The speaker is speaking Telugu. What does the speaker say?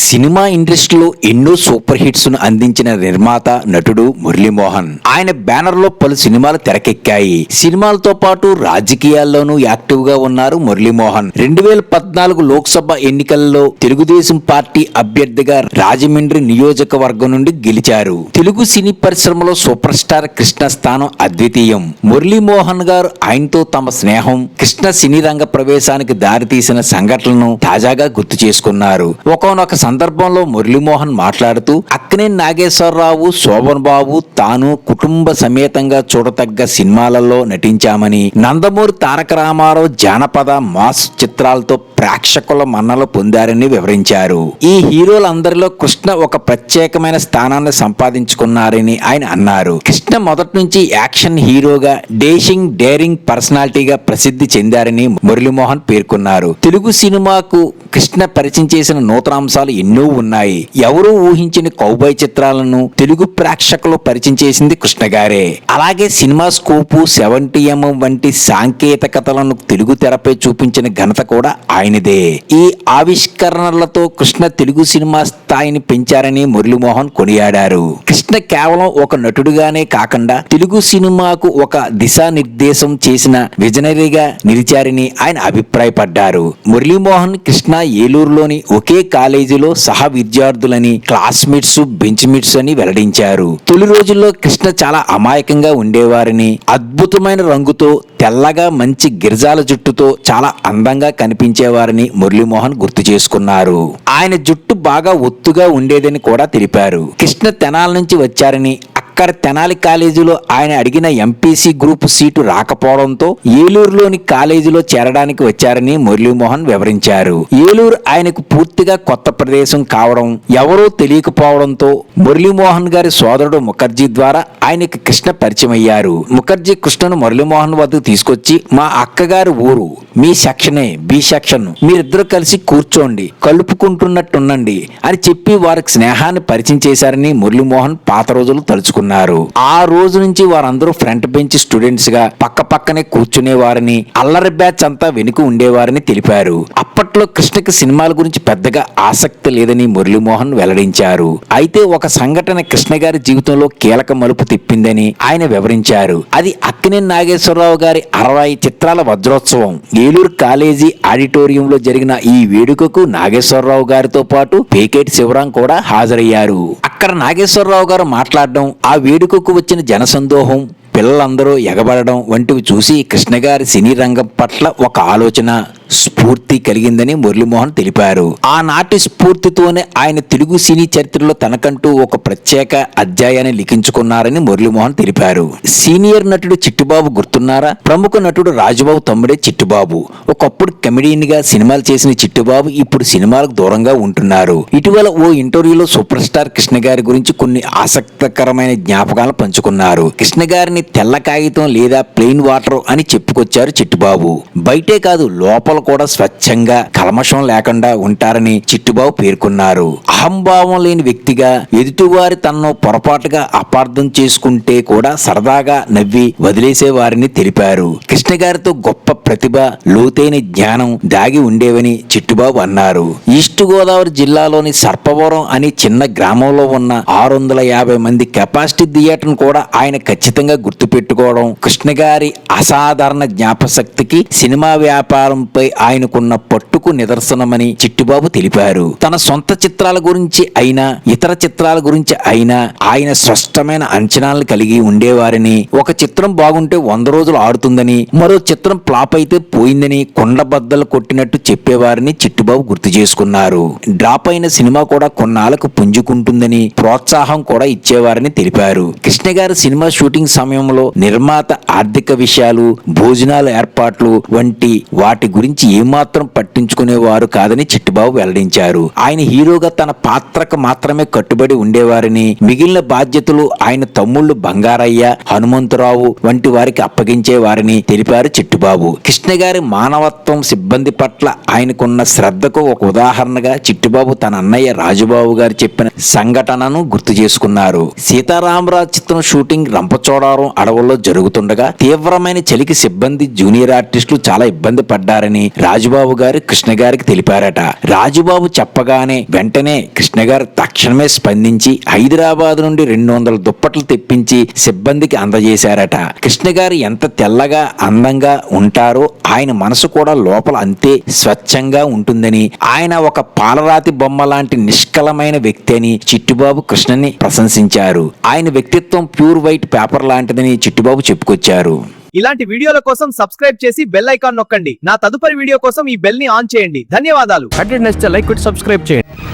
సినిమా ఇండస్ట్రీలో ఎన్నో సూపర్ హిట్స్ ను అందించిన నిర్మాత నటుడు మురళీమోహన్. ఆయన బ్యానర్ లో పలు సినిమాలు తెరకెక్కాయి. సినిమాలతో పాటు రాజకీయాల్లోనూ యాక్టివ్ గా ఉన్నారు మురళీమోహన్. 2014 లోక్సభ ఎన్నికల్లో తెలుగుదేశం పార్టీ అభ్యర్థిగా రాజమండ్రి నియోజకవర్గం నుండి గెలిచారు. తెలుగు సినీ పరిశ్రమలో సూపర్ స్టార్ కృష్ణ స్థానం అద్వితీయం. మురళీమోహన్ గారు ఆయనతో తమ స్నేహం, కృష్ణ సినీ రంగ ప్రవేశానికి దారితీసిన సంఘటనలను తాజాగా గుర్తు చేసుకున్నారు. ఒకనొక సందర్భంలో మురళీమోహన్ మాట్లాడుతూ అక్కినేని నాగేశ్వరరావు, శోభన్ బాబు, తాను కుటుంబ సమేతంగా చూడతగ్గ సినిమాలలో నటించామని, నందమూరి తారక రామారావు జానపద మాస్ చిత్రాలతో ప్రేక్షకుల మన్నలు పొందారని వివరించారు. ఈ హీరోలందరిలో కృష్ణ ఒక ప్రత్యేకమైన స్థానాన్ని సంపాదించుకున్నారని ఆయన అన్నారు. కృష్ణ మొదటి నుంచి యాక్షన్ హీరోగా, డేరింగ్ పర్సనాలిటీగా ప్రసిద్ధి చెందారని మురళీమోహన్ పేర్కొన్నారు. తెలుగు సినిమాకు కృష్ణ పరిచయం చేసిన నూతనాంశాలు ఎన్నో ఉన్నాయి. ఎవరూ ఊహించిన కౌబాయ్ చిత్రాలను తెలుగు ప్రేక్షకులు పరిచయం చేసింది కృష్ణ గారే. అలాగే సినిమా స్కోపు, 70mm వంటి సాంకేతికతలను తెలుగు తెరపై చూపించిన ఘనత కూడా ఆయనదే. ఈ ఆవిష్కరణలతో కృష్ణ తెలుగు సినిమా స్థాయిని పెంచారని మురళీమోహన్ కొనియాడారు. కృష్ణ కేవలం ఒక నటుడుగానే కాకుండా తెలుగు సినిమాకు ఒక దిశానిర్దేశం చేసిన విజనరీగా నిలిచారని ఆయన అభిప్రాయపడ్డారు. మురళీమోహన్, కృష్ణ ఏలూరులోని ఒకే కాలేజీలో సహ విద్యార్థులని, క్లాస్మేట్స్, బెంచ్మేట్స్ అని వెల్లడించారు. తొలి రోజుల్లో కృష్ణ చాలా అమాయకంగా ఉండేవారని, అద్భుతమైన రంగుతో, తెల్లగా మంచి గిరిజాల జుట్టుతో చాలా అందంగా కనిపించేవారని మురళీమోహన్ గుర్తు చేసుకున్నారు. ఆయన జుట్టు బాగా ఒత్తుగా ఉండేదని కూడా తెలిపారు. కృష్ణ తెనాల నుంచి వచ్చారని, అక్కడ తెనాలి కాలేజీలో ఆయన అడిగిన ఎంపీసీ గ్రూప్ సీటు రాకపోవడంతో ఏలూరులోని కాలేజీలో చేరడానికి వచ్చారని మురళీమోహన్ వివరించారు. ఏలూరు ఆయనకు పూర్తిగా కొత్త ప్రదేశం కావడం, ఎవరో తెలియకపోవడంతో మురళీమోహన్ గారి సోదరుడు ముఖర్జీ ద్వారా ఆయనకి కృష్ణ పరిచయం అయ్యారు. ముఖర్జీ కృష్ణను మురళీమోహన్ వద్దకు తీసుకొచ్చి, మా అక్కగారి ఊరు, మీ సెక్షనే బి సెక్షన్, మీరిద్దరూ కలిసి కూర్చోండి, కలుపుకుంటున్నట్టుండండి అని చెప్పి వారికి స్నేహాన్ని పరిచయం చేశారని మురళీమోహన్ పాత రోజులు తలుచుకున్నారు. ఆ రోజు నుంచి వారందరూ ఫ్రంట్ బెంచ్ స్టూడెంట్స్ గా పక్క పక్కనే కూర్చునేవారని, అల్లరి బ్యాచ్ అంతా వెనుక ఉండేవారని తెలిపారు. అప్పట్లో కృష్ణకి సినిమాల గురించి పెద్దగా ఆసక్తి లేదని మురళీమోహన్ వెల్లడించారు. అయితే ఒక సంఘటన కృష్ణ గారి జీవితంలో కీలక మలుపు తిప్పిందని ఆయన వివరించారు. అది అక్కినేని నాగేశ్వరరావు గారి 60 చిత్రాల వజ్రోత్సవం. ఏలూరు కాలేజీ ఆడిటోరియంలో జరిగిన ఈ వేడుకకు నాగేశ్వరరావు గారితో పాటు పేకేటి శివరాం కూడా హాజరయ్యారు. అక్కడ నాగేశ్వరరావు గారు మాట్లాడడం, ఆ వేడుకకు వచ్చిన జనసందోహం, పిల్లలందరూ ఎగబడడం వంటివి చూసి కృష్ణ గారి సినీ రంగం పట్ల ఒక ఆలోచన, స్ఫూర్తి కలిగిందని మురళీమోహన్ తెలిపారు. ఆనాటి స్ఫూర్తితోనే ఆయన తెలుగు సినీ చరిత్రలో తనకంటూ ఒక ప్రత్యేక అధ్యాయాన్ని లిఖించుకున్నారని మురళీమోహన్ తెలిపారు. సీనియర్ నటుడు చిట్టుబాబు గుర్తున్నారా? ప్రముఖ నటుడు రాజుబాబు తమ్ముడే చిట్టుబాబు. ఒకప్పుడు కమెడియన్ గా సినిమాలు చేసిన చిట్టుబాబు ఇప్పుడు సినిమాలకు దూరంగా ఉంటున్నారు. ఇటీవల ఓ ఇంటర్వ్యూలో సూపర్ స్టార్ కృష్ణ గారి గురించి కొన్ని ఆసక్తికరమైన జ్ఞాపకాలను పంచుకున్నారు. కృష్ణ గారిని తెల్ల కాగితం లేదా ప్లెయిన్ వాటర్ అని చెప్పుకొచ్చారు చిట్టుబాబు. బయటే కాదు, లోపల కూడా స్వచ్ఛంగా, కల్మషం లేకుండా ఉంటారని చిట్టుబాబు పేర్కొన్నారు. అహంభావం లేని వ్యక్తిగా, ఎదుటివారి తనను పొరపాటుగా అపార్థం చేసుకుంటే కూడా సరదాగా నవ్వి వదిలేసేవారిని తెలిపారు. కృష్ణ గారితో గొప్ప ప్రతిభ, లోతైన జ్ఞానం దాగి ఉండేవని చిట్టుబాబు అన్నారు. ఈస్ట్ గోదావరి జిల్లాలోని సర్పవరం అనే చిన్న గ్రామంలో ఉన్న 650 మంది కెపాసిటీ థియేటర్ను కూడా ఆయన ఖచ్చితంగా గుర్తుపెట్టుకోవడం కృష్ణ గారి అసాధారణ జ్ఞాపశక్తికి, సినిమా వ్యాపారంపై ఆయనకున్న పట్టుకు నిదర్శనమని చిట్టుబాబు తెలిపారు. తన సొంత చిత్రాల గురించి అయినా, ఇతర చిత్రాల గురించి అయినా ఆయన స్పష్టమైన అంచనాలను కలిగి ఉండేవారని, ఒక చిత్రం బాగుంటే 100 రోజులు ఆడుతుందని, మరో చిత్రం ఫ్లాప్ అయితే పోయిందని కొండబద్దలు కొట్టినట్టు చెప్పేవారని చిట్టుబాబు గుర్తు చేసుకున్నారు. డ్రాప్ అయిన సినిమా కూడా కొన్నాళ్లకు పుంజుకుంటుందని ప్రోత్సాహం కూడా ఇచ్చేవారని తెలిపారు. కృష్ణ గారి సినిమా షూటింగ్ సమయంలో నిర్మాత ఆర్థిక విషయాలు, భోజనాల ఏర్పాట్లు వంటి వాటి గురించి ఏమాత్రం పట్టించుకునేవారు కాదని చిట్టుబాబు వెల్లడించారు. ఆయన హీరోగా తన పాత్రకు మాత్రమే కట్టుబడి ఉండేవారని, మిగిలిన బాధ్యతలు ఆయన తమ్ముళ్లు బంగారయ్య, హనుమంతరావు వంటి వారికి అప్పగించేవారని తెలిపారు చిట్టుబాబు. కృష్ణ గారి మానవత్వం, సిబ్బంది పట్ల ఆయనకున్న శ్రద్ధకు ఒక ఉదాహరణగా చిట్టుబాబు తన అన్నయ్య రాజుబాబు గారు చెప్పిన సంఘటనను గుర్తు చేసుకున్నారు. సీతారామరాజు చిత్రం షూటింగ్ రంపచోడవరం అడవుల్లో జరుగుతుండగా తీవ్రమైన చలికి సిబ్బంది, జూనియర్ ఆర్టిస్టులు చాలా ఇబ్బంది పడ్డారని, రాజుబాబు గారు కృష్ణ గారికి తెలిపారట. రాజుబాబు చెప్పగానే వెంటనే కృష్ణ గారు తక్షణమే స్పందించి హైదరాబాద్ నుండి 200 దుప్పట్లు తెప్పించి సిబ్బందికి అందజేశారట. కృష్ణ గారు ఎంత తెల్లగా అందంగా ఉంటారో ఆయన మనసు కూడా లోపల అంతే స్వచ్ఛంగా ఉంటుందని, ఆయన ఒక పాలరాతి బొమ్మ లాంటి నిష్కలమైన వ్యక్తి అని చిట్టుబాబు కృష్ణని ప్రశంసించారు. ఆయన వ్యక్తిత్వం ప్యూర్ వైట్ పేపర్ లాంటిదని చిట్టుబాబు చెప్పుకొచ్చారు. ఇలాంటి వీడియోల కోసం సబ్స్క్రైబ్ చేసి బెల్ ఐకాన్ నొక్కండి. నా తదుపరి వీడియో కోసం ఈ బెల్ ని ఆన్ చేయండి. ధన్యవాదాలు. కంటెంట్ నచ్చితే లైక్ కొట్టి సబ్స్క్రైబ్ చేయండి.